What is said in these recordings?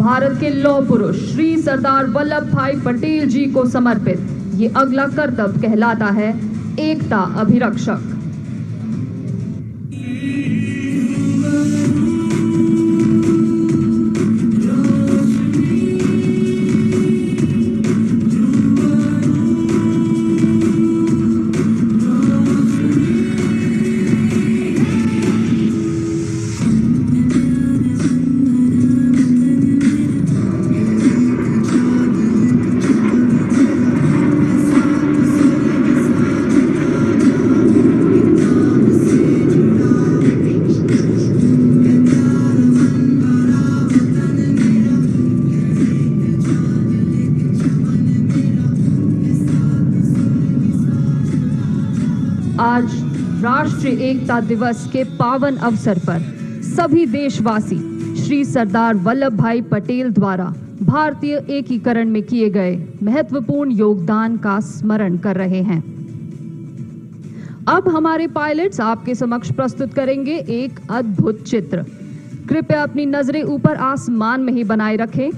भारत के लौह पुरुष श्री सरदार वल्लभ भाई पटेल जी को समर्पित ये अगला करतब कहलाता है एकता अभिरक्षक। आज राष्ट्रीय एकता दिवस के पावन अवसर पर सभी देशवासी श्री सरदार वल्लभ भाई पटेल द्वारा भारतीय एकीकरण में किए गए महत्वपूर्ण योगदान का स्मरण कर रहे हैं। अब हमारे पायलट्स आपके समक्ष प्रस्तुत करेंगे एक अद्भुत चित्र। कृपया अपनी नजरें ऊपर आसमान में ही बनाए रखें,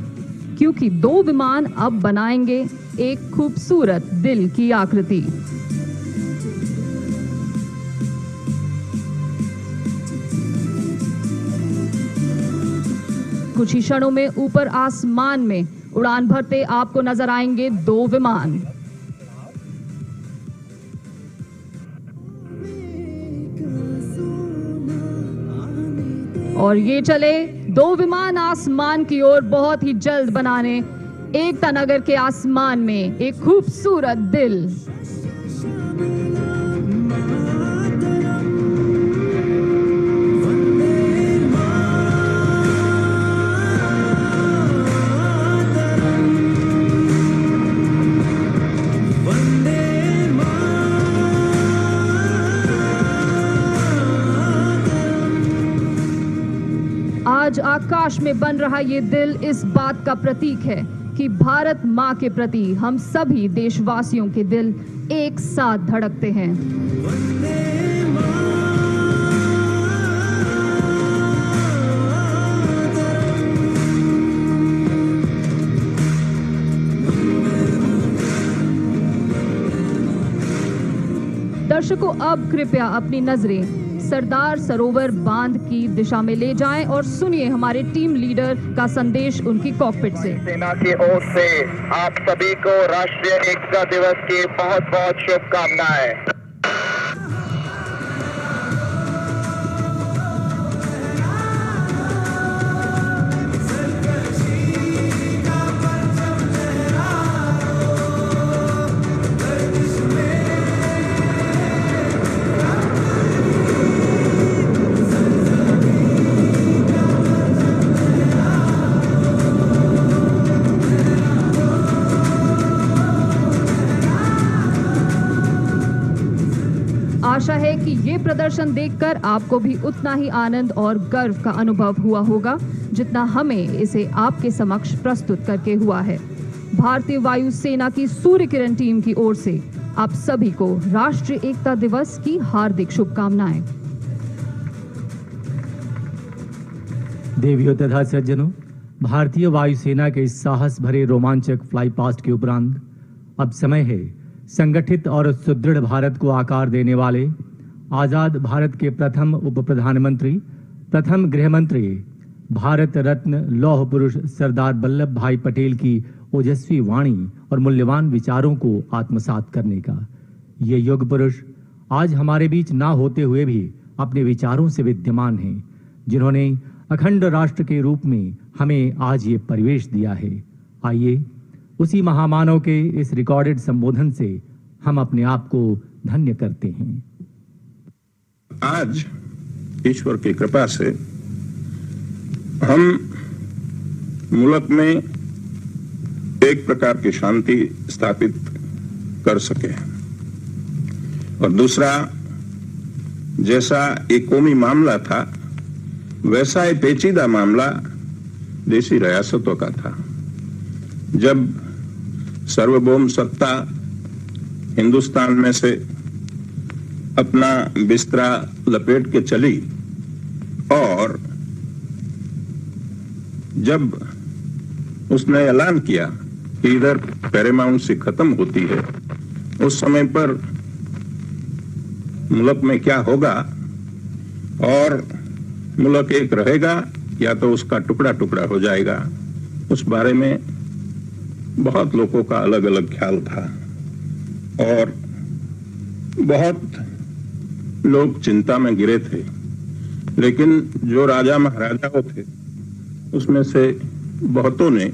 क्योंकि 2 विमान अब बनाएंगे एक खूबसूरत दिल की आकृति। कुछ ही क्षणों में ऊपर आसमान में उड़ान भरते आपको नजर आएंगे 2 विमान। और ये चले 2 विमान आसमान की ओर बहुत ही जल्द बनाने एकता नगर के आसमान में एक खूबसूरत दिल। आज आकाश में बन रहा ये दिल इस बात का प्रतीक है कि भारत मां के प्रति हम सभी देशवासियों के दिल एक साथ धड़कते हैं। दर्शकों, अब कृपया अपनी नजरें सरदार सरोवर बांध की दिशा में ले जाएं और सुनिए हमारे टीम लीडर का संदेश उनकी कॉकपिट से। सेना की ओर से आप सभी को राष्ट्रीय एकता दिवस की बहुत बहुत शुभकामनाएं। आशा है कि ये प्रदर्शन देखकर आपको भी उतना ही आनंद और गर्व का अनुभव हुआ होगा जितना हमें इसे आपके समक्ष प्रस्तुत करके हुआ है। भारतीय वायु सेना की सूर्य किरण टीम की ओर से आप सभी को राष्ट्रीय एकता दिवस की हार्दिक शुभकामनाएं। देवियों तथा सज्जनों, भारतीय वायुसेना के इस साहस भरे रोमांचक फ्लाई पास्ट के उपरांत अब समय है संगठित और सुदृढ़ भारत को आकार देने वाले आजाद भारत के प्रथम उप प्रधानमंत्री, प्रथम गृह मंत्री, भारत रत्न लौह पुरुष सरदार वल्लभ भाई पटेल की ओजस्वी वाणी और मूल्यवान विचारों को आत्मसात करने का। ये युग पुरुष आज हमारे बीच ना होते हुए भी अपने विचारों से विद्यमान हैं, जिन्होंने अखंड राष्ट्र के रूप में हमें आज ये परिवेश दिया है। आइए उसी महामानव के इस रिकॉर्डेड संबोधन से हम अपने आप को धन्य करते हैं। आज ईश्वर की कृपा से हम मुल्क में एक प्रकार की शांति स्थापित कर सके, और दूसरा, जैसा एक कौमी मामला था वैसा एक पेचीदा मामला देशी रियासतों का था। जब सार्वभौम सत्ता हिंदुस्तान में से अपना बिस्तरा लपेट के चली और जब उसने ऐलान किया कि इधर पैरामाउंट से खत्म होती है, उस समय पर मुल्क में क्या होगा और मुल्क एक रहेगा या तो उसका टुकड़ा टुकड़ा हो जाएगा, उस बारे में बहुत लोगों का अलग अलग ख्याल था और बहुत लोग चिंता में गिरे थे। लेकिन जो राजा महाराजाओं थे उसमें से बहुतों ने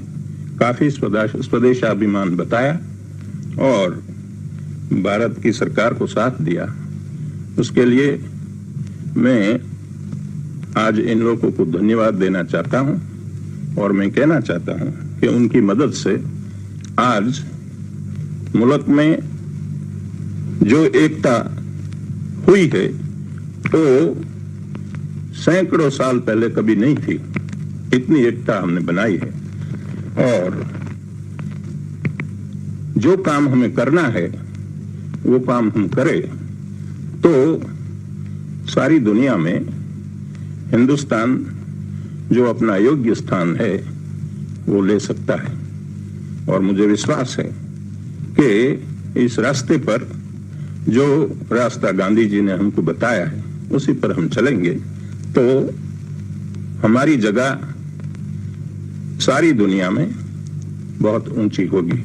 काफी स्वदेशाभिमान बताया और भारत की सरकार को साथ दिया। उसके लिए मैं आज इन लोगों को धन्यवाद देना चाहता हूं और मैं कहना चाहता हूं कि उनकी मदद से आज मुल्क में जो एकता हुई है तो सैकड़ों साल पहले कभी नहीं थी। इतनी एकता हमने बनाई है और जो काम हमें करना है वो काम हम करें तो सारी दुनिया में हिंदुस्तान जो अपना योग्य स्थान है वो ले सकता है। और मुझे विश्वास है कि इस रास्ते पर जो रास्ता गांधी जी ने हमको बताया है उसी पर हम चलेंगे तो हमारी जगह सारी दुनिया में बहुत ऊंची होगी।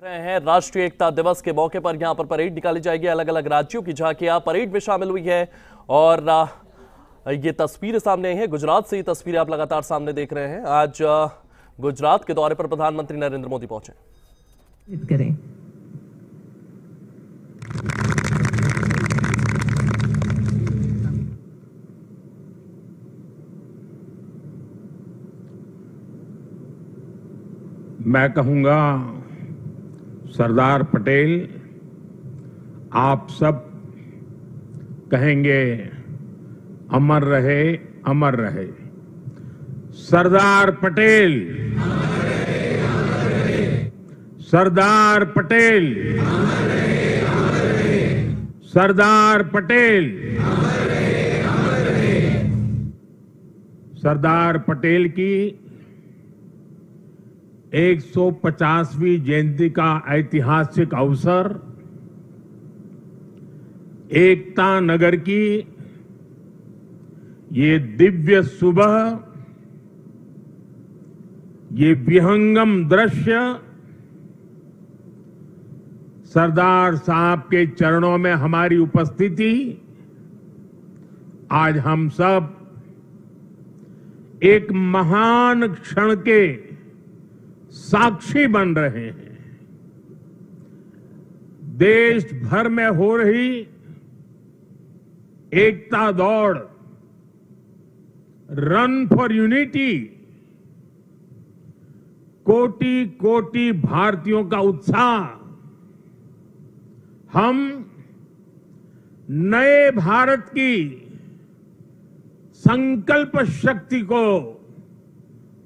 रहे हैं राष्ट्रीय एकता दिवस के मौके पर यहां पर परेड निकाली जाएगी। अलग अलग राज्यों की झांकियां परेड में शामिल हुई है और ये तस्वीरें सामने आई है। गुजरात से ये तस्वीरें आप लगातार सामने देख रहे हैं। आज गुजरात के दौरे पर प्रधानमंत्री नरेंद्र मोदी पहुंचे। करें मैं कहूंगा सरदार पटेल, आप सब कहेंगे अमर रहे, अमर रहे। सरदार पटेल, सरदार पटेल, सरदार पटेल, सरदार पटेल की 150वीं जयंती का ऐतिहासिक अवसर एकता नगर की ये दिव्य सुबह, ये विहंगम दृश्य सरदार साहब के चरणों में हमारी उपस्थिति, आज हम सब एक महान क्षण के साक्षी बन रहे हैं। देश भर में हो रही एकता दौड़, रन फॉर यूनिटी, कोटि कोटि भारतीयों का उत्साह, हम नए भारत की संकल्प शक्ति को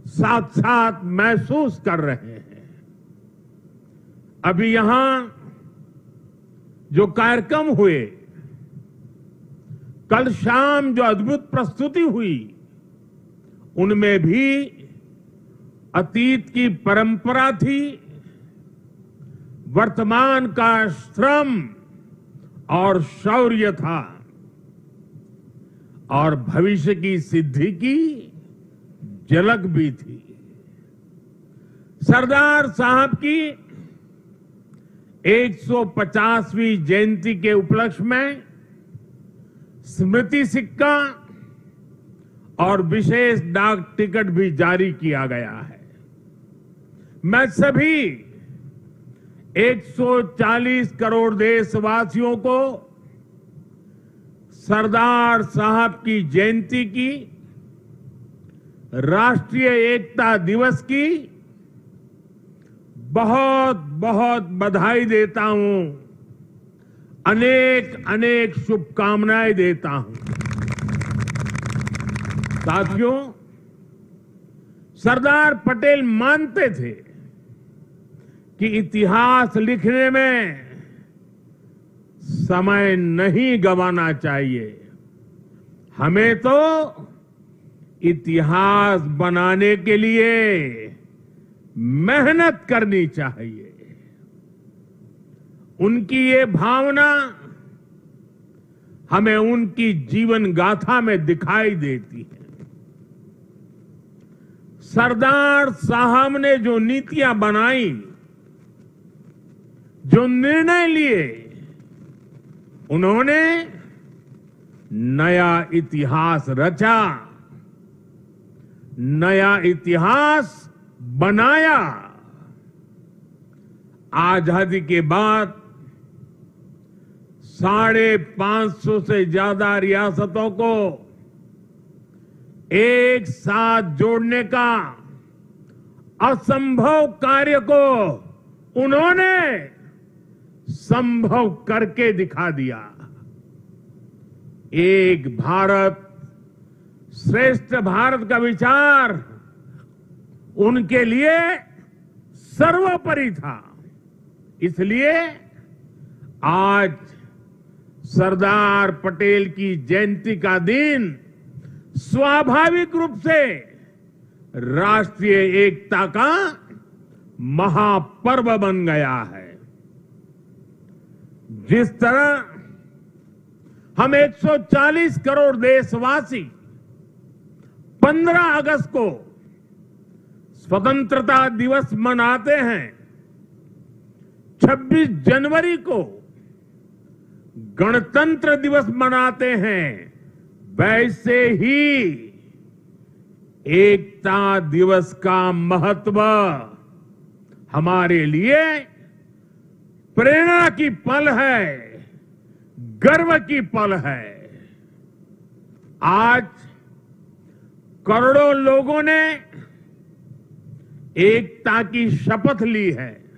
साथ साथ महसूस कर रहे हैं। अभी यहां जो कार्यक्रम हुए, कल शाम जो अद्भुत प्रस्तुति हुई, उनमें भी अतीत की परंपरा थी, वर्तमान का श्रम और शौर्य था और भविष्य की सिद्धि की झलक भी थी। सरदार साहब की 150वीं जयंती के उपलक्ष्य में स्मृति सिक्का और विशेष डाक टिकट भी जारी किया गया है। मैं सभी 140 करोड़ देशवासियों को सरदार साहब की जयंती की, राष्ट्रीय एकता दिवस की बहुत बहुत बधाई देता हूं, अनेक अनेक शुभकामनाएं देता हूं। साथियों, सरदार पटेल मानते थे कि इतिहास लिखने में समय नहीं गंवाना चाहिए, हमें तो इतिहास बनाने के लिए मेहनत करनी चाहिए। उनकी ये भावना हमें उनकी जीवन गाथा में दिखाई देती है। सरदार साहब ने जो नीतियां बनाई, जो निर्णय लिए, उन्होंने नया इतिहास रचा, नया इतिहास बनाया। आजादी के बाद 550 से ज्यादा रियासतों को एक साथ जोड़ने का असंभव कार्य को उन्होंने संभव करके दिखा दिया। एक भारत श्रेष्ठ भारत का विचार उनके लिए सर्वोपरि था। इसलिए आज सरदार पटेल की जयंती का दिन स्वाभाविक रूप से राष्ट्रीय एकता का महापर्व बन गया है। जिस तरह हम 140 करोड़ देशवासी 15 अगस्त को स्वतंत्रता दिवस मनाते हैं, 26 जनवरी को गणतंत्र दिवस मनाते हैं, वैसे ही एकता दिवस का महत्व हमारे लिए प्रेरणा की पल है, गर्व की पल है। आज करोड़ों लोगों ने एकता की शपथ ली है।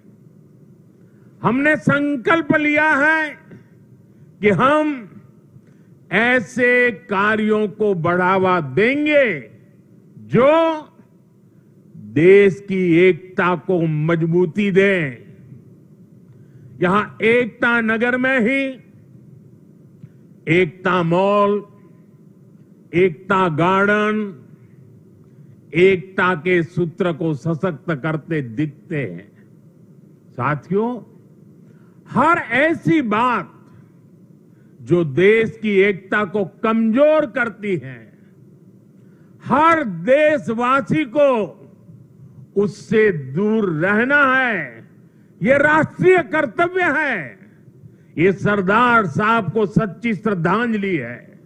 हमने संकल्प लिया है कि हम ऐसे कार्यों को बढ़ावा देंगे जो देश की एकता को मजबूती दें। यहां एकता नगर में ही एकता मॉल, एकता गार्डन, एकता के सूत्र को सशक्त करते दिखते हैं। साथियों, हर ऐसी बात जो देश की एकता को कमजोर करती है, हर देशवासी को उससे दूर रहना है, ये राष्ट्रीय कर्तव्य है। ये सरदार साहब को सच्ची श्रद्धांजलि है।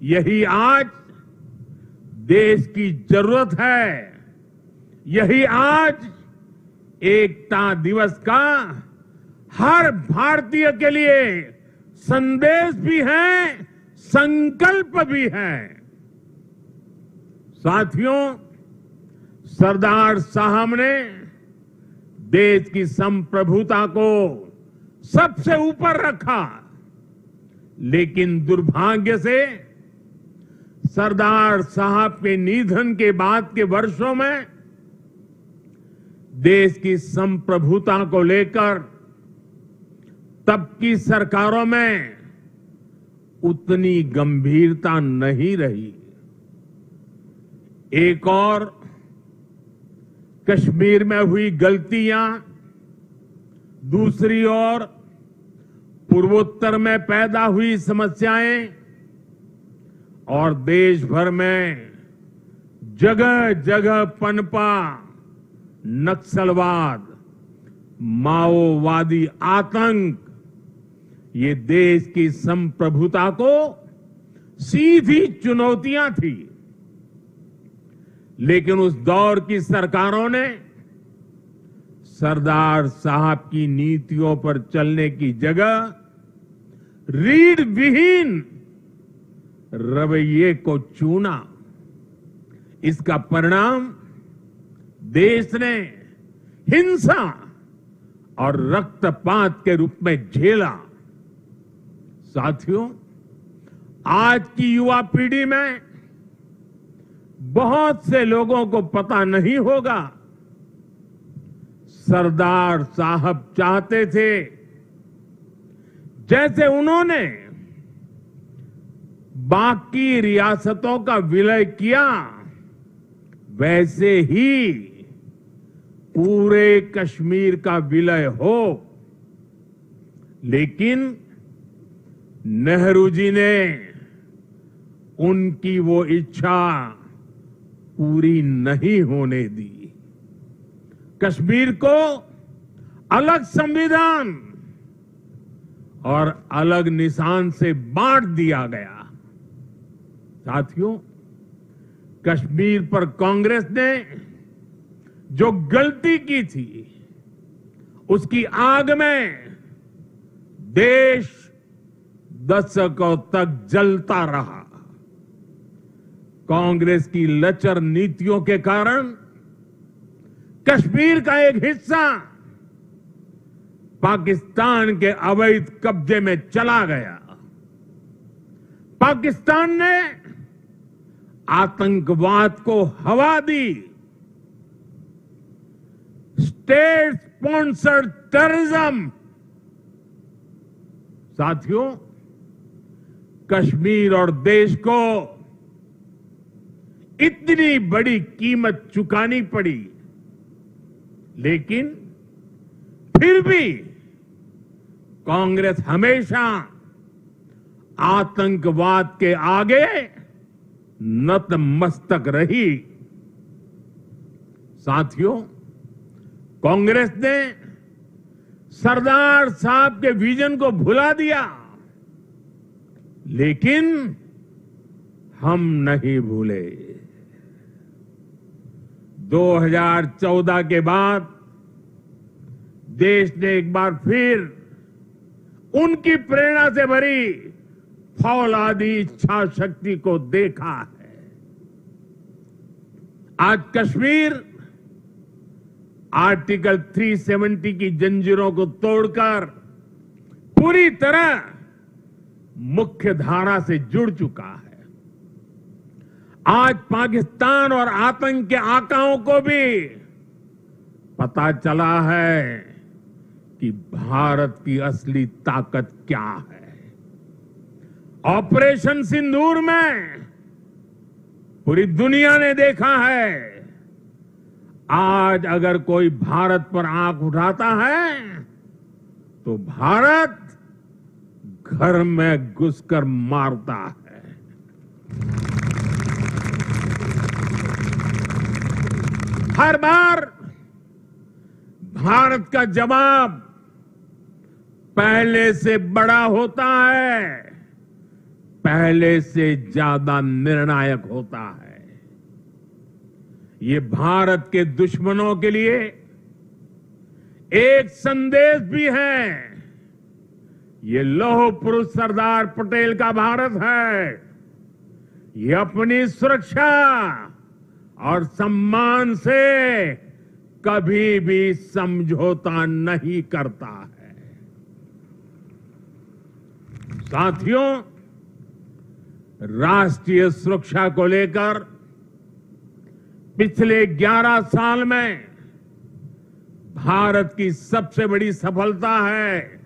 यही आज देश की जरूरत है। यही आज एकता दिवस का हर भारतीय के लिए संदेश भी है, संकल्प भी है। साथियों, सरदार साहब ने देश की संप्रभुता को सबसे ऊपर रखा, लेकिन दुर्भाग्य से सरदार साहब के निधन के बाद के वर्षों में देश की संप्रभुता को लेकर तब की सरकारों में उतनी गंभीरता नहीं रही। एक और कश्मीर में हुई गलतियां, दूसरी ओर पूर्वोत्तर में पैदा हुई समस्याएं और देश भर में जगह जगह पनपा नक्सलवाद, माओवादी आतंक, ये देश की संप्रभुता को सीधी चुनौतियां थी। लेकिन उस दौर की सरकारों ने सरदार साहब की नीतियों पर चलने की जगह रीढ़ विहीन रवैये को चुना। इसका परिणाम देश ने हिंसा और रक्तपात के रूप में झेला। साथियों, आज की युवा पीढ़ी में बहुत से लोगों को पता नहीं होगा, सरदार साहब चाहते थे जैसे उन्होंने बाकी रियासतों का विलय किया, वैसे ही पूरे कश्मीर का विलय हो। लेकिन नेहरू जी ने उनकी वो इच्छा पूरी नहीं होने दी। कश्मीर को अलग संविधान और अलग निशान से बांट दिया गया। साथियों, कश्मीर पर कांग्रेस ने जो गलती की थी, उसकी आग में देश दशकों तक जलता रहा। कांग्रेस की लचर नीतियों के कारण कश्मीर का एक हिस्सा पाकिस्तान के अवैध कब्जे में चला गया। पाकिस्तान ने आतंकवाद को हवा दी। State sponsored terrorism. साथियों, कश्मीर और देश को इतनी बड़ी कीमत चुकानी पड़ी, लेकिन फिर भी कांग्रेस हमेशा आतंकवाद के आगे नतमस्तक रही। साथियों, कांग्रेस ने सरदार साहब के विजन को भुला दिया, लेकिन हम नहीं भूले। 2014 के बाद देश ने एक बार फिर उनकी प्रेरणा से भरी फौलादी इच्छा शक्ति को देखा है। आज कश्मीर आर्टिकल 370 की जंजीरों को तोड़कर पूरी तरह मुख्य धारा से जुड़ चुका है। आज पाकिस्तान और आतंक के आकाओं को भी पता चला है कि भारत की असली ताकत क्या है। ऑपरेशन सिंदूर में पूरी दुनिया ने देखा है, आज अगर कोई भारत पर आंख उठाता है तो भारत घर में घुसकर मारता है। हर बार भारत का जवाब पहले से बड़ा होता है, पहले से ज्यादा निर्णायक होता है। ये भारत के दुश्मनों के लिए एक संदेश भी है। ये लौह पुरुष सरदार पटेल का भारत है। ये अपनी सुरक्षा और सम्मान से कभी भी समझौता नहीं करता है। साथियों, राष्ट्रीय सुरक्षा को लेकर पिछले 11 साल में भारत की सबसे बड़ी सफलता है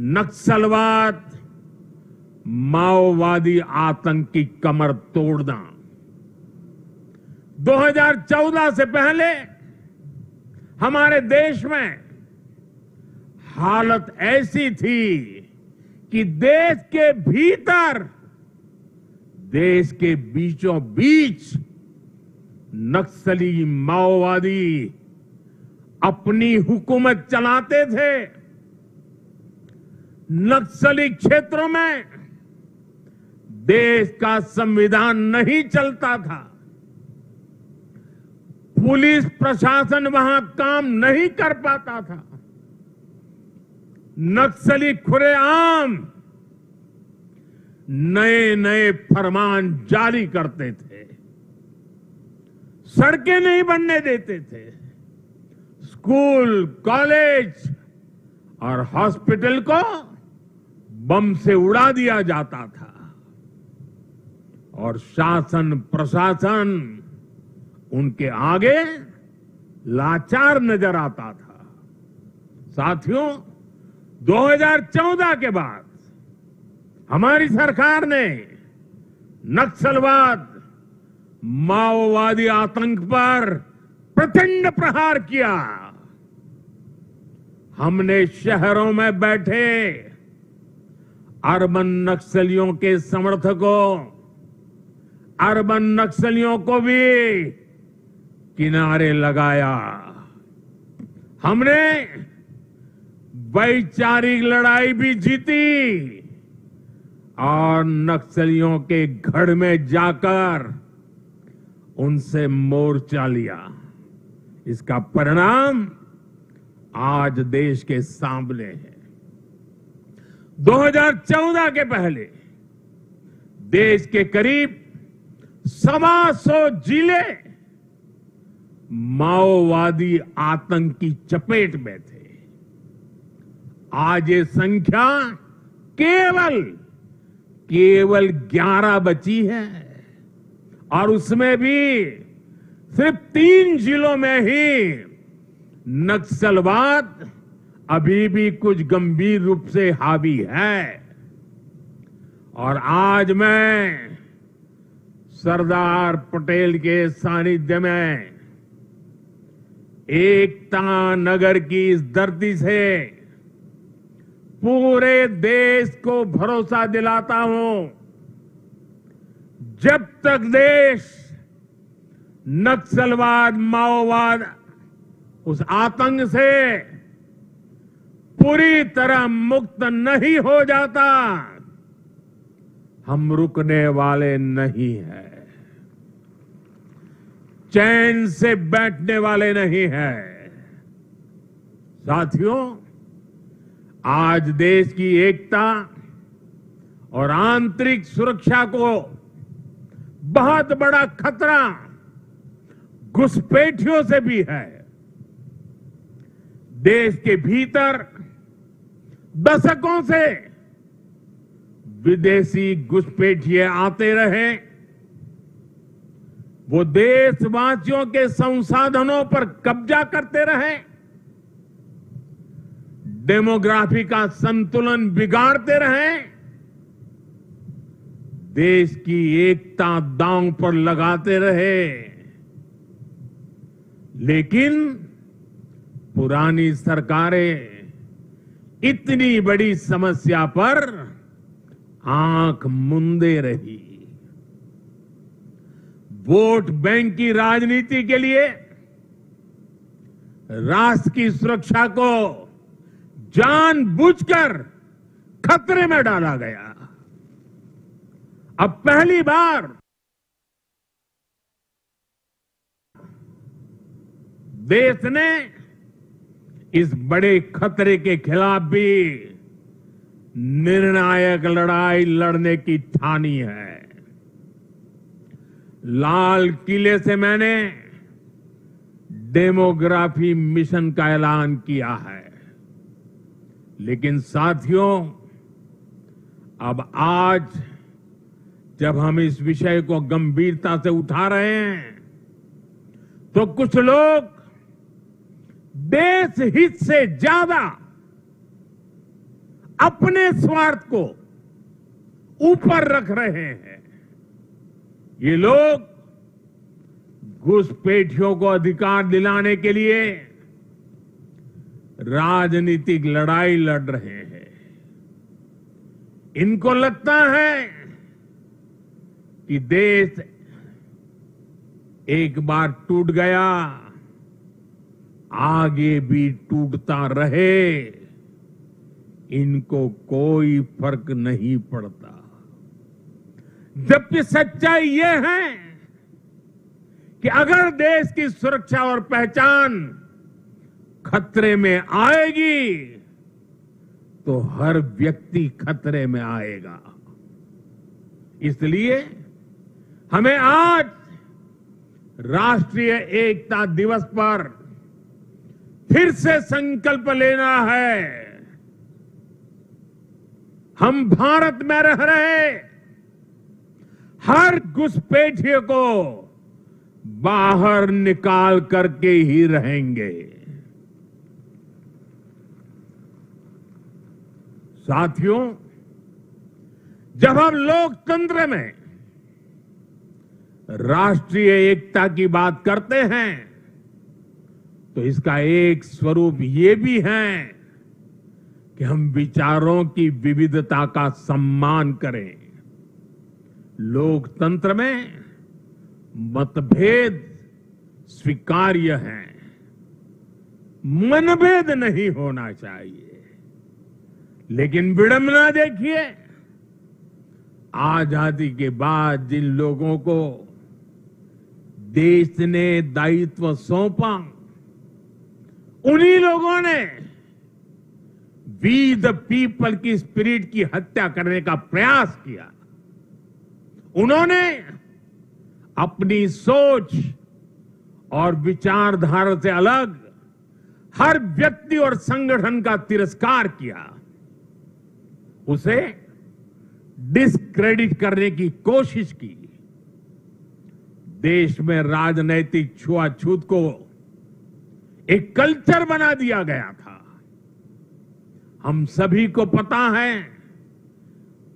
नक्सलवाद, माओवादी आतंक की कमर तोड़ना। 2014 से पहले हमारे देश में हालत ऐसी थी कि देश के भीतर, देश के बीचों बीच नक्सली माओवादी अपनी हुकूमत चलाते थे। नक्सली क्षेत्रों में देश का संविधान नहीं चलता था। पुलिस प्रशासन वहां काम नहीं कर पाता था। नक्सली खुलेआम नए नए फरमान जारी करते थे, सड़कें नहीं बनने देते थे, स्कूल, कॉलेज और हॉस्पिटल को बम से उड़ा दिया जाता था। और शासन प्रशासन उनके आगे लाचार नजर आता था। साथियों, 2014 के बाद हमारी सरकार ने नक्सलवाद, माओवादी आतंक पर प्रचंड प्रहार किया। हमने शहरों में बैठे अर्बन नक्सलियों के समर्थकों, अर्बन नक्सलियों को भी किनारे लगाया। हमने वैचारिक लड़ाई भी जीती और नक्सलियों के गढ़ में जाकर उनसे मोर्चा लिया। इसका परिणाम आज देश के सामने है। 2014 के पहले देश के करीब 125 जिले माओवादी आतंक की चपेट में थे। आज ये संख्या केवल 11 बची है और उसमें भी सिर्फ 3 जिलों में ही नक्सलवाद अभी भी कुछ गंभीर रूप से हावी है। और आज मैं सरदार पटेल के सानिध्य में एकता नगर की इस धरती से पूरे देश को भरोसा दिलाता हूं, जब तक देश नक्सलवाद, माओवाद, उस आतंक से पूरी तरह मुक्त नहीं हो जाता, हम रुकने वाले नहीं हैं, चैन से बैठने वाले नहीं हैं। साथियों, आज देश की एकता और आंतरिक सुरक्षा को बहुत बड़ा खतरा घुसपैठियों से भी है। देश के भीतर दशकों से विदेशी घुसपैठिए आते रहे, वो देशवासियों के संसाधनों पर कब्जा करते रहे, डेमोग्राफी का संतुलन बिगाड़ते रहे, देश की एकता दांव पर लगाते रहे। लेकिन पुरानी सरकारें इतनी बड़ी समस्या पर आंख मूंदे रही। वोट बैंक की राजनीति के लिए राष्ट्र की सुरक्षा को जानबूझकर खतरे में डाला गया। अब पहली बार देश ने इस बड़े खतरे के खिलाफ भी निर्णायक लड़ाई लड़ने की ठानी है। लाल किले से मैंने डेमोग्राफी मिशन का ऐलान किया है, लेकिन साथियों, अब आज जब हम इस विषय को गंभीरता से उठा रहे हैं, तो कुछ लोग देश हित से ज्यादा अपने स्वार्थ को ऊपर रख रहे हैं। ये लोग घुसपैठियों को अधिकार दिलाने के लिए राजनीतिक लड़ाई लड़ रहे हैं। इनको लगता है कि देश एक बार टूट गया, आगे भी टूटता रहे, इनको कोई फर्क नहीं पड़ता। जबकि सच्चाई ये है कि अगर देश की सुरक्षा और पहचान खतरे में आएगी, तो हर व्यक्ति खतरे में आएगा। इसलिए हमें आज राष्ट्रीय एकता दिवस पर फिर से संकल्प लेना है। हम भारत में रह रहे हर घुसपैठिए को बाहर निकाल करके ही रहेंगे। साथियों, जब हम लोकतंत्र में राष्ट्रीय एकता की बात करते हैं तो इसका एक स्वरूप ये भी है कि हम विचारों की विविधता का सम्मान करें। लोकतंत्र में मतभेद स्वीकार्य है, मनभेद नहीं होना चाहिए। लेकिन विडंबना देखिए, आजादी के बाद जिन लोगों को देश ने दायित्व सौंपा, उन्हीं लोगों ने वी द पीपल की स्पिरिट की हत्या करने का प्रयास किया। उन्होंने अपनी सोच और विचारधारा से अलग हर व्यक्ति और संगठन का तिरस्कार किया, उसे डिस्क्रेडिट करने की कोशिश की। देश में राजनैतिक छुआछूत को एक कल्चर बना दिया गया था। हम सभी को पता है,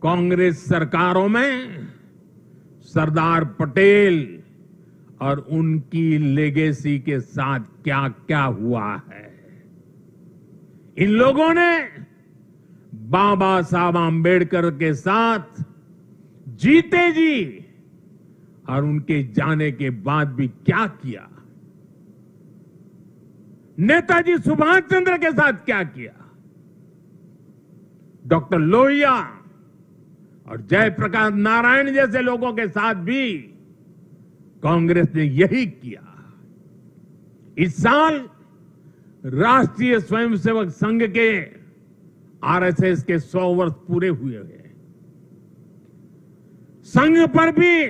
कांग्रेस सरकारों में सरदार पटेल और उनकी लेगेसी के साथ क्या क्या हुआ है। इन लोगों ने बाबा साहब आंबेडकर के साथ जीते जी और उनके जाने के बाद भी क्या किया, नेताजी सुभाष चंद्र के साथ क्या किया, डॉक्टर लोहिया और जयप्रकाश नारायण जैसे लोगों के साथ भी कांग्रेस ने यही किया। इस साल राष्ट्रीय स्वयंसेवक संघ के आरएसएस के 100 वर्ष पूरे हुए हैं। संघ पर भी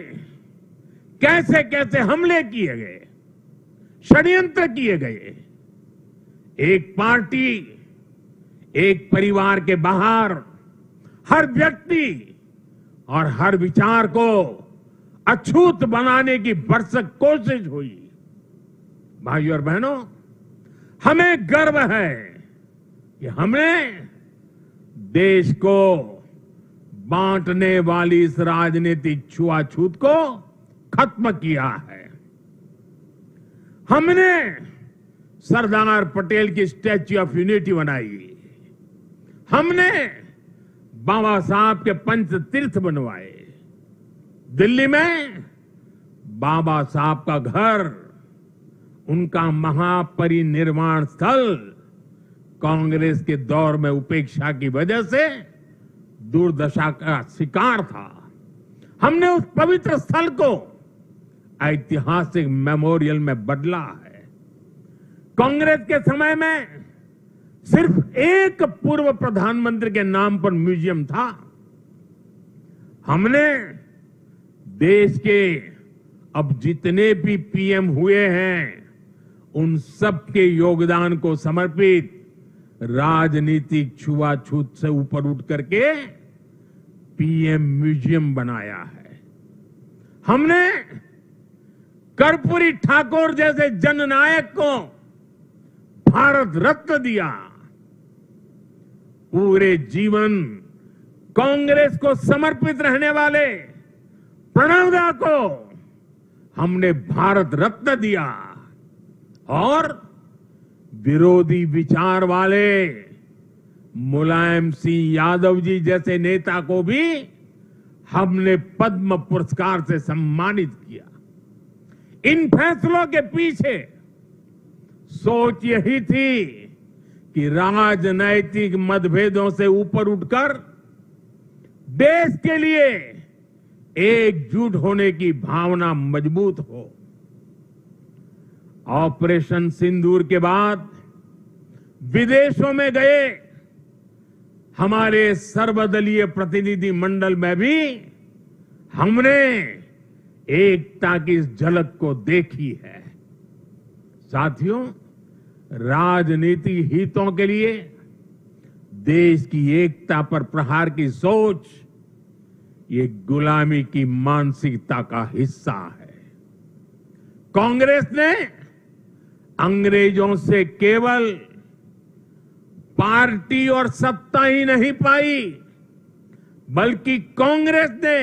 कैसे कैसे हमले किए गए, षड्यंत्र किए गए। एक पार्टी, एक परिवार के बाहर हर व्यक्ति और हर विचार को अछूत बनाने की भरसक कोशिश हुई। भाइयों और बहनों, हमें गर्व है कि हमने देश को बांटने वाली इस राजनीतिक छुआछूत को खत्म किया है। हमने सरदार पटेल की स्टैच्यू ऑफ यूनिटी बनाई, हमने बाबा साहब के पंच तीर्थ बनवाए, दिल्ली में बाबा साहब का घर, उनका महापरिनिर्वाण स्थल कांग्रेस के दौर में उपेक्षा की वजह से दुर्दशा का शिकार था। हमने उस पवित्र स्थल को ऐतिहासिक मेमोरियल में बदला है। कांग्रेस के समय में सिर्फ एक पूर्व प्रधानमंत्री के नाम पर म्यूजियम था। हमने देश के अब जितने भी पीएम हुए हैं, उन सब के योगदान को समर्पित राजनीतिक छुआछूत से ऊपर उठ करके पीएम म्यूजियम बनाया है। हमने कर्पूरी ठाकुर जैसे जननायक को भारत रत्न दिया। पूरे जीवन कांग्रेस को समर्पित रहने वाले प्रणब दा को हमने भारत रत्न दिया और विरोधी विचार वाले मुलायम सिंह यादव जी जैसे नेता को भी हमने पद्म पुरस्कार से सम्मानित किया। इन फैसलों के पीछे सोच यही थी कि राजनैतिक मतभेदों से ऊपर उठकर देश के लिए एकजुट होने की भावना मजबूत हो। ऑपरेशन सिंदूर के बाद विदेशों में गए हमारे सर्वदलीय प्रतिनिधि मंडल में भी हमने एकता की इस झलक को देखी है। साथियों, राजनीतिक हितों के लिए देश की एकता पर प्रहार की सोच ये गुलामी की मानसिकता का हिस्सा है। कांग्रेस ने अंग्रेजों से केवल पार्टी और सत्ता ही नहीं पाई, बल्कि कांग्रेस ने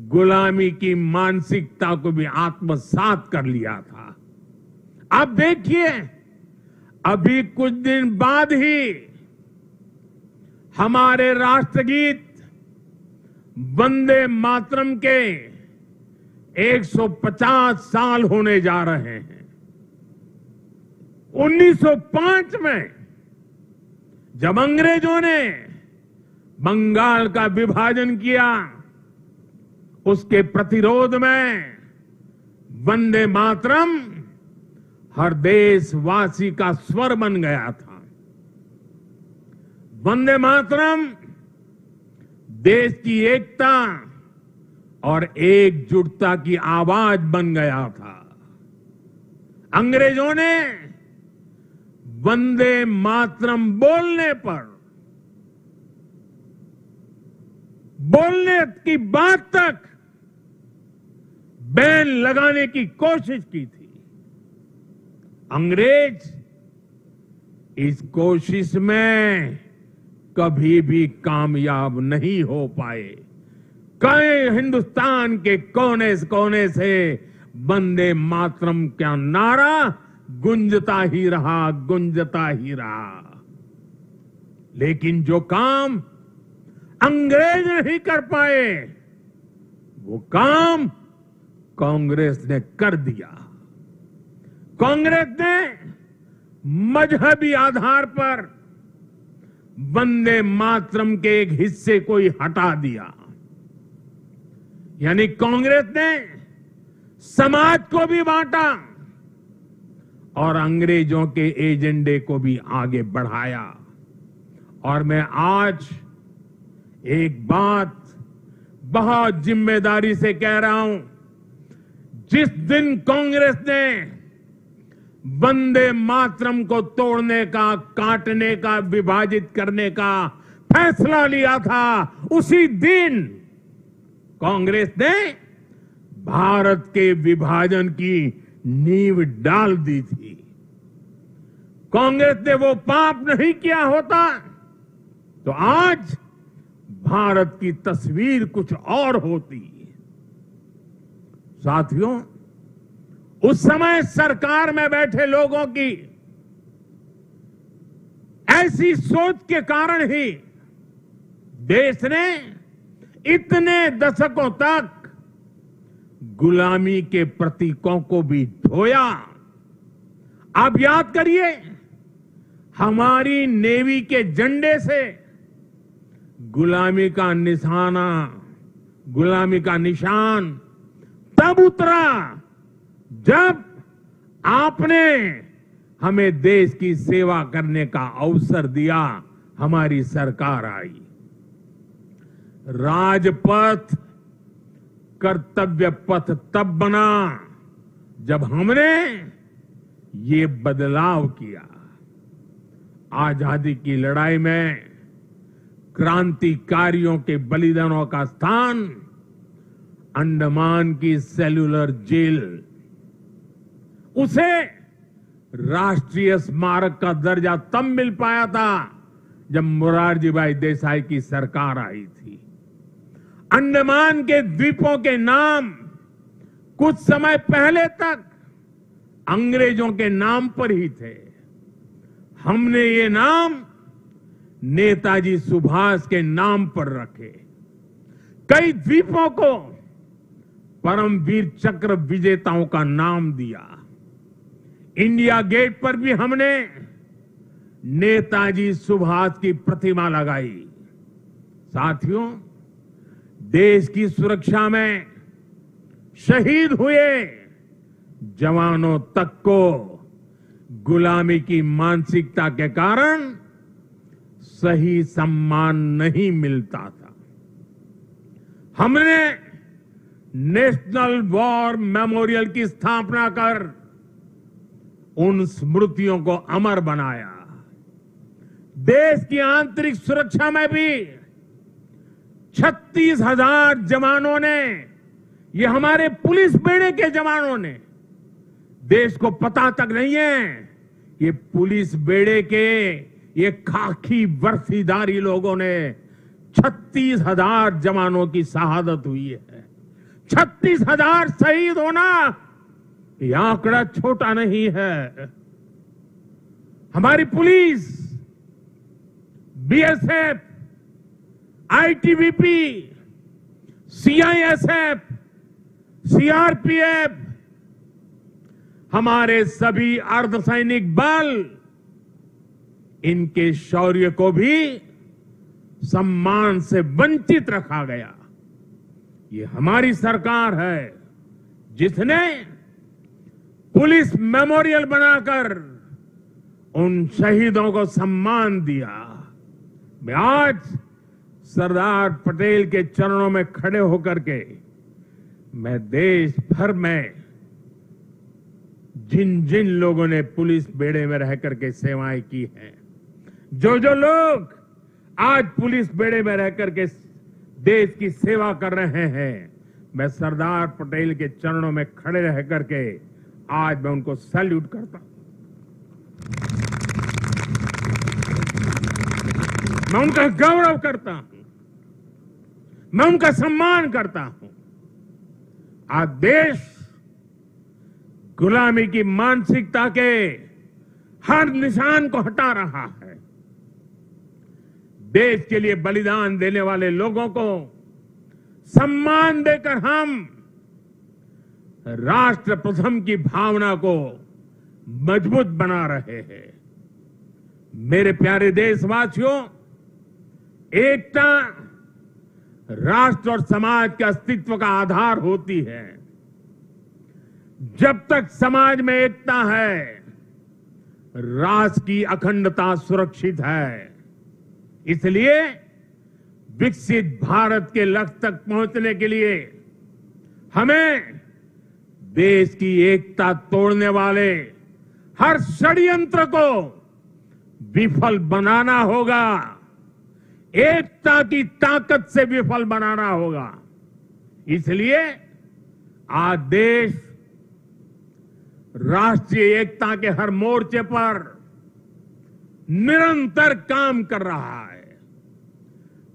गुलामी की मानसिकता को भी आत्मसात कर लिया था। अब देखिए, अभी कुछ दिन बाद ही हमारे राष्ट्रगीत वंदे मातरम के 150 साल होने जा रहे हैं। 1905 में जब अंग्रेजों ने बंगाल का विभाजन किया, उसके प्रतिरोध में वंदे मातरम हर देशवासी का स्वर बन गया था। वंदे मातरम देश की एकता और एकजुटता की आवाज बन गया था। अंग्रेजों ने वंदे मातरम बोलने की बात तक बैन लगाने की कोशिश की थी। अंग्रेज इस कोशिश में कभी भी कामयाब नहीं हो पाए। कई हिंदुस्तान के कोने से वंदे मातरम का नारा गुंजता ही रहा। लेकिन जो काम अंग्रेज नहीं कर पाए, वो काम कांग्रेस ने कर दिया। कांग्रेस ने मजहबी आधार पर वंदे मातरम के एक हिस्से को ही हटा दिया। यानी कांग्रेस ने समाज को भी बांटा और अंग्रेजों के एजेंडे को भी आगे बढ़ाया। और मैं आज एक बात बहुत जिम्मेदारी से कह रहा हूं, जिस दिन कांग्रेस ने वंदे मातरम को तोड़ने का, काटने का, विभाजित करने का फैसला लिया था, उसी दिन कांग्रेस ने भारत के विभाजन की नींव डाल दी थी। कांग्रेस ने वो पाप नहीं किया होता तो आज भारत की तस्वीर कुछ और होती। साथियों, उस समय सरकार में बैठे लोगों की ऐसी सोच के कारण ही देश ने इतने दशकों तक गुलामी के प्रतीकों को भी ढोया। आप याद करिए, हमारी नेवी के झंडे से गुलामी का निशाना, गुलामी का निशान तब उतरा जब आपने हमें देश की सेवा करने का अवसर दिया। हमारी सरकार आई। राजपथ कर्तव्य पथ तब बना जब हमने ये बदलाव किया। आजादी की लड़ाई में क्रांतिकारियों के बलिदानों का स्थान अंडमान की सेल्यूलर जेल, उसे राष्ट्रीय स्मारक का दर्जा तब मिल पाया था जब मोरारजी भाई देसाई की सरकार आई थी। अंडमान के द्वीपों के नाम कुछ समय पहले तक अंग्रेजों के नाम पर ही थे। हमने ये नाम नेताजी सुभाष के नाम पर रखे। कई द्वीपों को परमवीर चक्र विजेताओं का नाम दिया। इंडिया गेट पर भी हमने नेताजी सुभाष की प्रतिमा लगाई। साथियों, देश की सुरक्षा में शहीद हुए जवानों तक को गुलामी की मानसिकता के कारण सही सम्मान नहीं मिलता था। हमने नेशनल वॉर मेमोरियल की स्थापना कर उन स्मृतियों को अमर बनाया। देश की आंतरिक सुरक्षा में भी 36,000 जवानों ने, ये हमारे पुलिस बेड़े के जवानों ने, देश को पता तक नहीं है ये पुलिस बेड़े के ये खाकी वर्दीधारी लोगों ने 36,000 जवानों की शहादत हुई है। 36,000 शहीद होना ये आंकड़ा छोटा नहीं है। हमारी police, BSF, ITBP, CISF, CRPF, हमारे सभी अर्धसैनिक बल, इनके शौर्य को भी सम्मान से वंचित रखा गया। ये हमारी सरकार है जिसने पुलिस मेमोरियल बनाकर उन शहीदों को सम्मान दिया। मैं आज सरदार पटेल के चरणों में खड़े होकर के मैं देश भर में जिन जिन लोगों ने पुलिस बेड़े में रह करके सेवाएं की हैं, जो जो लोग आज पुलिस बेड़े में रह करके देश की सेवा कर रहे हैं, मैं सरदार पटेल के चरणों में खड़े रह करके आज मैं उनको सैल्यूट करता हूं। मैं उनका गौरव करता हूं, मैं उनका सम्मान करता हूं। आज देश गुलामी की मानसिकता के हर निशान को हटा रहा है। देश के लिए बलिदान देने वाले लोगों को सम्मान देकर हम राष्ट्र प्रथम की भावना को मजबूत बना रहे हैं। मेरे प्यारे देशवासियों, एकता राष्ट्र और समाज के अस्तित्व का आधार होती है। जब तक समाज में एकता है, राष्ट्र की अखंडता सुरक्षित है। इसलिए विकसित भारत के लक्ष्य तक पहुंचने के लिए हमें देश की एकता तोड़ने वाले हर षड्यंत्र को विफल बनाना होगा, एकता की ताकत से विफल बनाना होगा। इसलिए आज देश राष्ट्रीय एकता के हर मोर्चे पर निरंतर काम कर रहा है।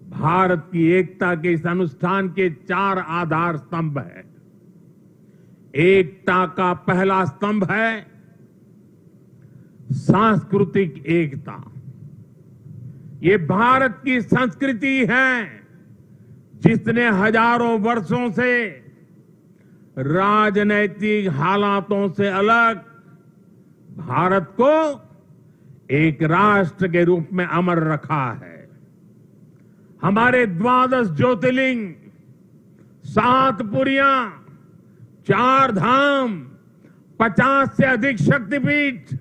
भारत की एकता के इस अनुष्ठान के 4 आधार स्तंभ हैं। एकता का पहला स्तंभ है सांस्कृतिक एकता। ये भारत की संस्कृति है जिसने हजारों वर्षों से राजनैतिक हालातों से अलग भारत को एक राष्ट्र के रूप में अमर रखा है। हमारे 12 ज्योतिर्लिंग, 7 पुरियां, 4 धाम, 50 से अधिक शक्तिपीठ,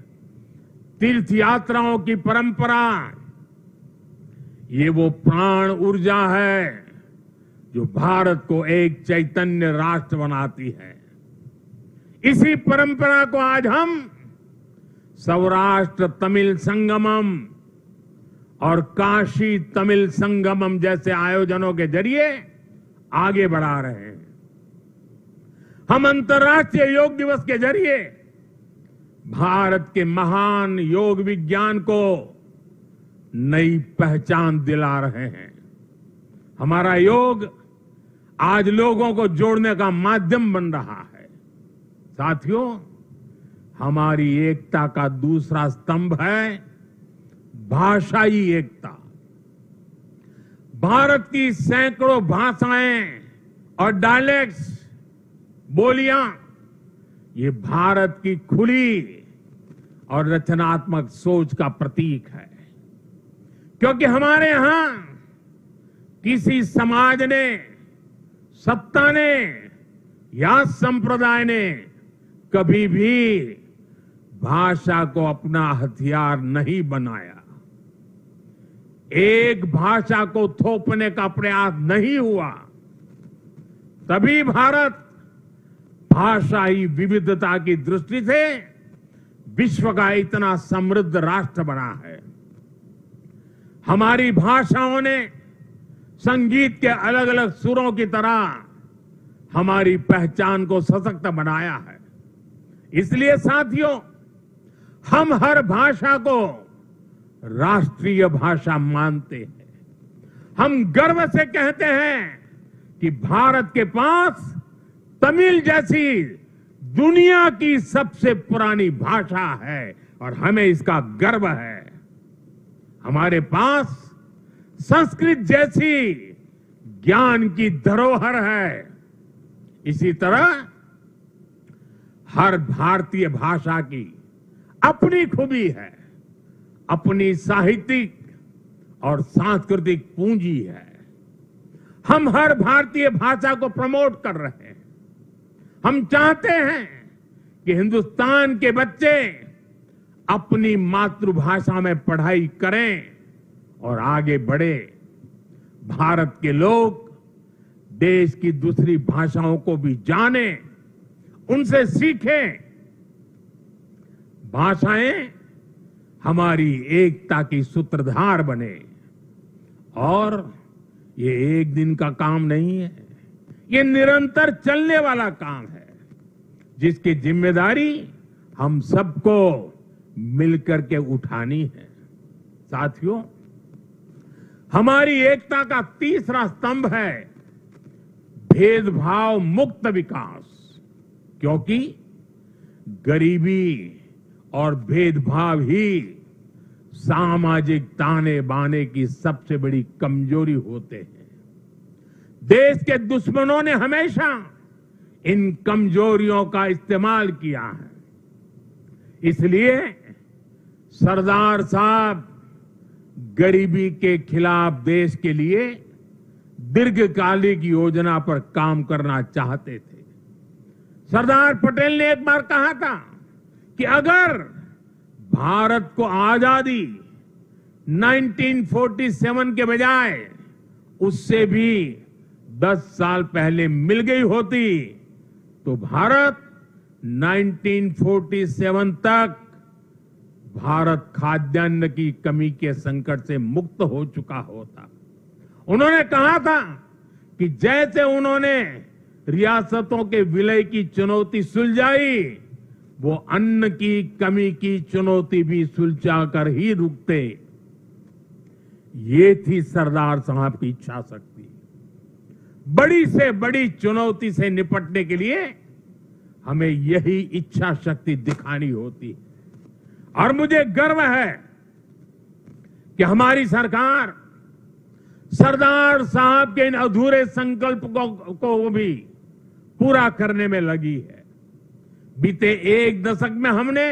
तीर्थ यात्राओं की परंपरा, ये वो प्राण ऊर्जा है जो भारत को एक चैतन्य राष्ट्र बनाती है। इसी परंपरा को आज हम सौराष्ट्र तमिल संगमम और काशी तमिल संगमम जैसे आयोजनों के जरिए आगे बढ़ा रहे हैं। हम अंतर्राष्ट्रीय योग दिवस के जरिए भारत के महान योग विज्ञान को नई पहचान दिला रहे हैं। हमारा योग आज लोगों को जोड़ने का माध्यम बन रहा है। साथियों, हमारी एकता का दूसरा स्तंभ है भाषाई एकता। भारत की सैकड़ों भाषाएं और डायलेक्ट्स, बोलियां, ये भारत की खुली और रचनात्मक सोच का प्रतीक है। क्योंकि हमारे यहां किसी समाज ने, सत्ता ने या संप्रदाय ने कभी भी भाषा को अपना हथियार नहीं बनाया। एक भाषा को थोपने का प्रयास नहीं हुआ। तभी भारत भाषाई विविधता की दृष्टि से विश्व का इतना समृद्ध राष्ट्र बना है। हमारी भाषाओं ने संगीत के अलग अलग सुरों की तरह हमारी पहचान को सशक्त बनाया है। इसलिए साथियों, हम हर भाषा को राष्ट्रीय भाषा मानते हैं। हम गर्व से कहते हैं कि भारत के पास तमिल जैसी दुनिया की सबसे पुरानी भाषा है और हमें इसका गर्व है। हमारे पास संस्कृत जैसी ज्ञान की धरोहर है। इसी तरह हर भारतीय भाषा की अपनी खूबी है, अपनी साहित्यिक और सांस्कृतिक पूंजी है। हम हर भारतीय भाषा को प्रमोट कर रहे हैं। हम चाहते हैं कि हिंदुस्तान के बच्चे अपनी मातृभाषा में पढ़ाई करें और आगे बढ़े। भारत के लोग देश की दूसरी भाषाओं को भी जानें, उनसे सीखें। भाषाएं हमारी एकता की सूत्रधार बने। और ये एक दिन का काम नहीं है, ये निरंतर चलने वाला काम है, जिसकी जिम्मेदारी हम सबको मिलकर के उठानी है। साथियों, हमारी एकता का तीसरा स्तंभ है भेदभाव मुक्त विकास, क्योंकि गरीबी और भेदभाव ही सामाजिक ताने बाने की सबसे बड़ी कमजोरी होते हैं। देश के दुश्मनों ने हमेशा इन कमजोरियों का इस्तेमाल किया है। इसलिए सरदार साहब गरीबी के खिलाफ देश के लिए दीर्घकालिक योजना पर काम करना चाहते थे। सरदार पटेल ने एक बार कहा था कि अगर भारत को आजादी 1947 के बजाय उससे भी 10 साल पहले मिल गई होती तो भारत 1947 तक भारत खाद्यान्न की कमी के संकट से मुक्त हो चुका होता। उन्होंने कहा था कि जैसे उन्होंने रियासतों के विलय की चुनौती सुलझाई, वो अन्न की कमी की चुनौती भी सुलझा कर ही रुकते। ये थी सरदार साहब की इच्छा शक्ति। बड़ी से बड़ी चुनौती से निपटने के लिए हमें यही इच्छा शक्ति दिखानी होती है। और मुझे गर्व है कि हमारी सरकार सरदार साहब के इन अधूरे संकल्प को भी पूरा करने में लगी है। बीते एक दशक में हमने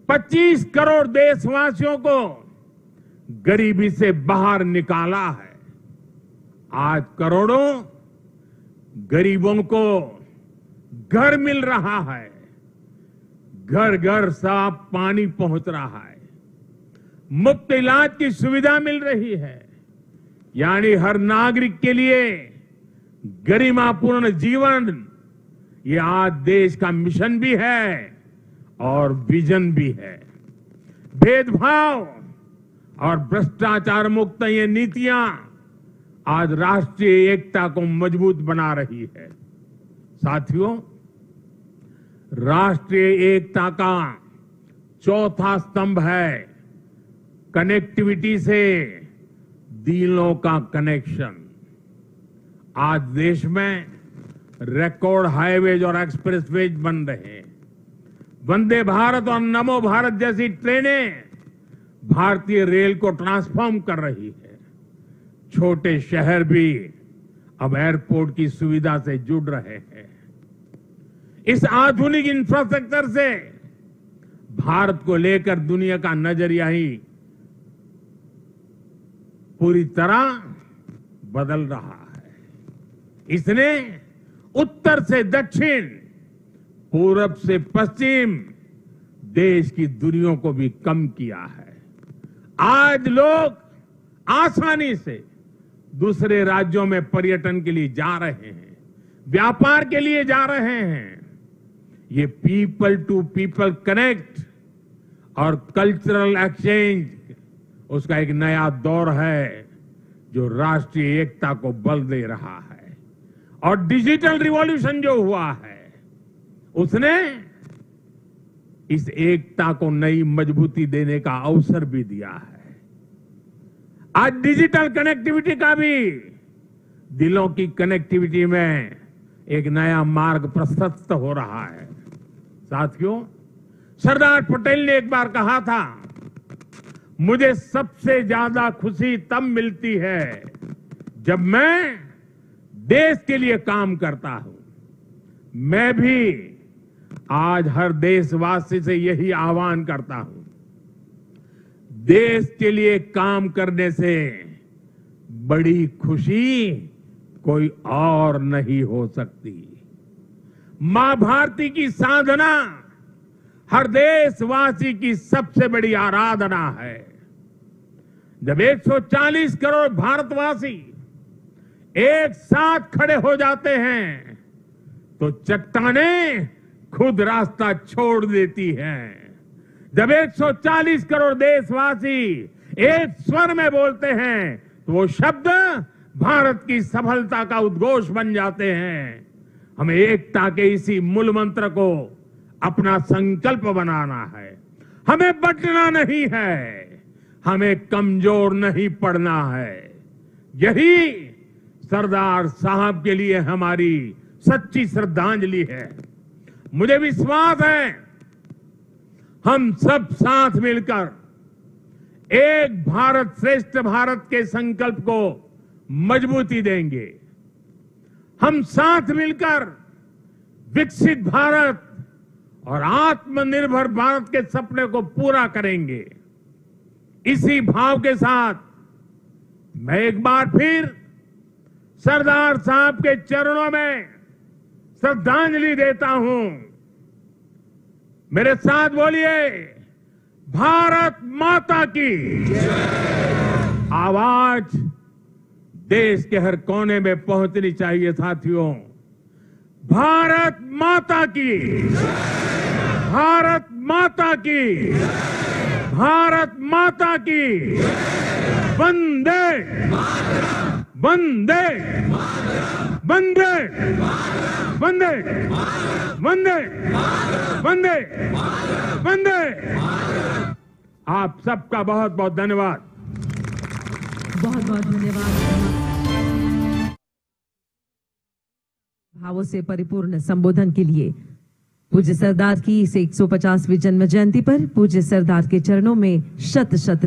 25 करोड़ देशवासियों को गरीबी से बाहर निकाला है। आज करोड़ों गरीबों को घर मिल रहा है, घर घर साफ पानी पहुंच रहा है, मुफ्त इलाज की सुविधा मिल रही है। यानी हर नागरिक के लिए गरिमापूर्ण जीवन, ये आज देश का मिशन भी है और विजन भी है। भेदभाव और भ्रष्टाचार मुक्त ये नीतियां आज राष्ट्रीय एकता को मजबूत बना रही है। साथियों, राष्ट्रीय एकता का चौथा स्तंभ है कनेक्टिविटी से दिलों का कनेक्शन। आज देश में रिकॉर्ड हाईवेज और एक्सप्रेसवेज बन रहे हैं। वंदे भारत और नमो भारत जैसी ट्रेनें भारतीय रेल को ट्रांसफॉर्म कर रही है। छोटे शहर भी अब एयरपोर्ट की सुविधा से जुड़ रहे हैं। इस आधुनिक इंफ्रास्ट्रक्चर से भारत को लेकर दुनिया का नजरिया ही पूरी तरह बदल रहा है। इसने उत्तर से दक्षिण, पूरब से पश्चिम देश की दूरियों को भी कम किया है। आज लोग आसानी से दूसरे राज्यों में पर्यटन के लिए जा रहे हैं, व्यापार के लिए जा रहे हैं। ये पीपल टू पीपल कनेक्ट और कल्चरल एक्सचेंज, उसका एक नया दौर है। जो राष्ट्रीय एकता को बल दे रहा है। और डिजिटल रिवॉल्यूशन जो हुआ है उसने इस एकता को नई मजबूती देने का अवसर भी दिया है। आज डिजिटल कनेक्टिविटी का भी दिलों की कनेक्टिविटी में एक नया मार्ग प्रशस्त हो रहा है। साथियों, सरदार पटेल ने एक बार कहा था, मुझे सबसे ज्यादा खुशी तब मिलती है जब मैं देश के लिए काम करता हूं। मैं भी आज हर देशवासी से यही आह्वान करता हूं, देश के लिए काम करने से बड़ी खुशी कोई और नहीं हो सकती। मां भारती की साधना हर देशवासी की सबसे बड़ी आराधना है। जब 140 करोड़ भारतवासी एक साथ खड़े हो जाते हैं तो चट्टानें खुद रास्ता छोड़ देती हैं। जब 140 करोड़ देशवासी एक स्वर में बोलते हैं तो वो शब्द भारत की सफलता का उद्घोष बन जाते हैं। हमें एकता के इसी मूल मंत्र को अपना संकल्प बनाना है। हमें बंटना नहीं है, हमें कमजोर नहीं पड़ना है। यही सरदार साहब के लिए हमारी सच्ची श्रद्धांजलि है। मुझे विश्वास है हम सब साथ मिलकर एक भारत श्रेष्ठ भारत के संकल्प को मजबूती देंगे। हम साथ मिलकर विकसित भारत और आत्मनिर्भर भारत के सपने को पूरा करेंगे। इसी भाव के साथ मैं एक बार फिर सरदार साहब के चरणों में श्रद्धांजलि देता हूं। मेरे साथ बोलिए, भारत माता की आवाज देश के हर कोने में पहुंचनी चाहिए। साथियों, भारत माता की, भारत माता की, भारत माता की, वंदे वंदे वंदे वंदे वंदे वंदे वंदे। आप सबका बहुत बहुत धन्यवाद। बहुत बहुत धन्यवाद। भावों से परिपूर्ण संबोधन के लिए पूज्य सरदार की इस 150वीं जन्म जयंती पर पूज्य सरदार के चरणों में शत शत